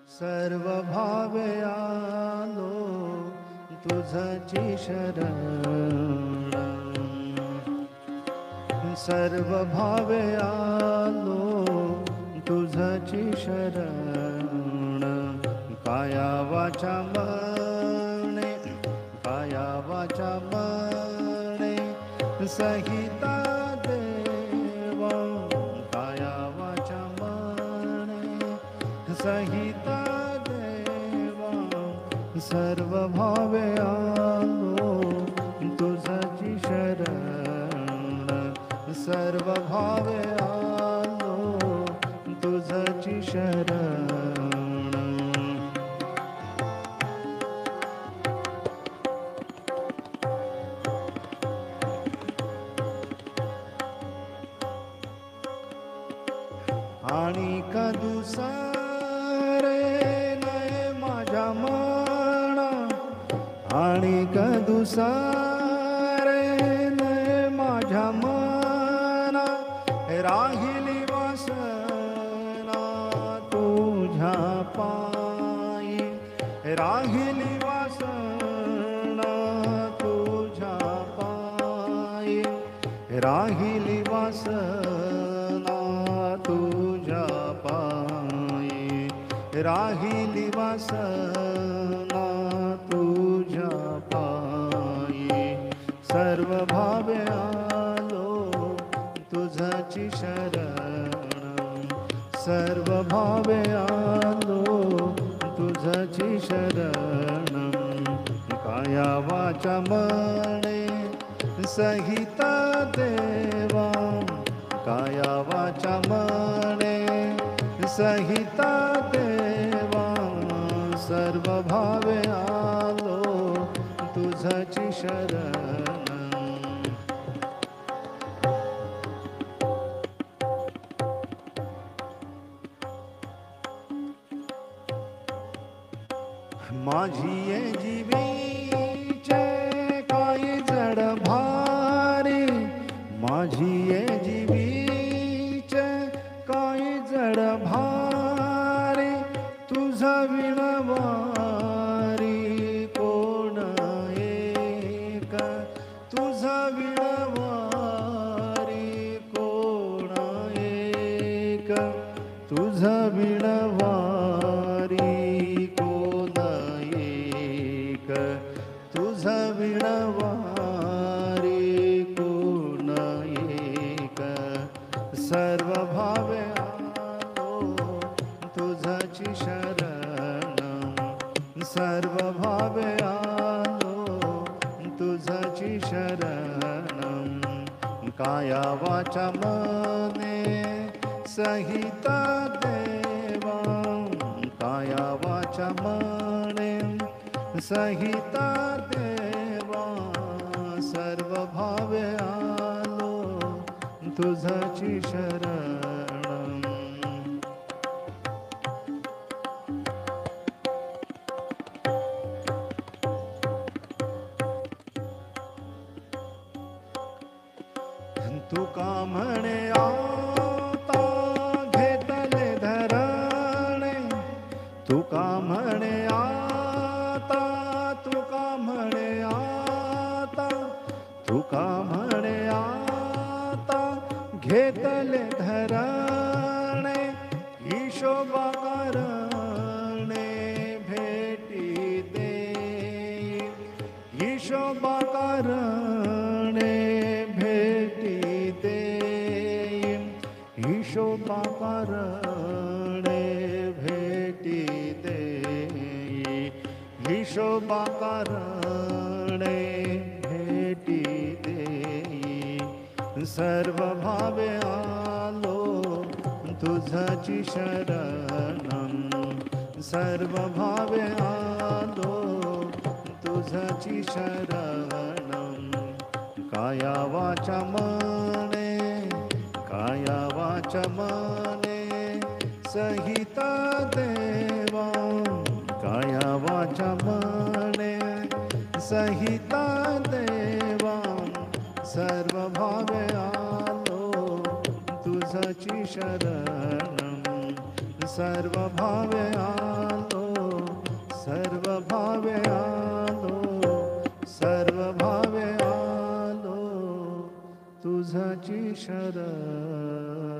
सर्व भावे आलो तुझची शरण, सर्व भावे आलो तुझची शरण. काया वाचा मने, काया वाचा मने सहिता देवा, काया वाचा मने सहिता देवा. सर्व भावे आलो तुझची शरण, सर्व भावे आलो तुझची शरण. आणि दुसरे नये माझ्या मना, आणि दुसरे नये माझ्या मना. राहिली वासना तुझ्या पायी, राहिली वासना तुझ्या पायी, राहिली वासना तुझ्या पायी, राहिली वासना तुझ्या पायी. सर्व भावे आलो तुझची शरण, सर्व भावे आलो तुझची शरण. काया वाचा मने सहिता देवा, काया वाचा मने सहिता देवा. सर्व भावे आलो तुझची शरण. माझी ये जीवीचे काही जड भारी, माझी ये जीवीचे काही जड भारी. तुझा विणवारी कोण एक, तुझा विणवारी कोण एक, तुझा विणवारी कोण एक, तुझा विणवारी कोण एक. सर्व भावे आलो तुझची शरण, सर्व भावे आलो तुझची शरण. काया वाचा मने सहिता देवा, काया वाचा मने सहिता देवा. सर्व भावे आलो तुझची शरण. तुका म्हणे आता घेतले धरणे, तुका म्हणे आता, तुका म्हणे आता, तुका म्हणे आता घेतले धरणे. हिशोबा करणे भेटी देई, हिशोबा करणे भेटी देई, हिशोबा करणे भेटी देई, हिशोबा करणे भेटी देई. सर्व भावे आलो तुझची शरण, सर्व भावे आलो तुझची शरण. काया वाचा मने, काया वाचा मने सहिता देवा, काया वाचा मने सहिता देवा. सर्व भावे आलो तुझची शरण, सर्व भावे आलो तुझची शरण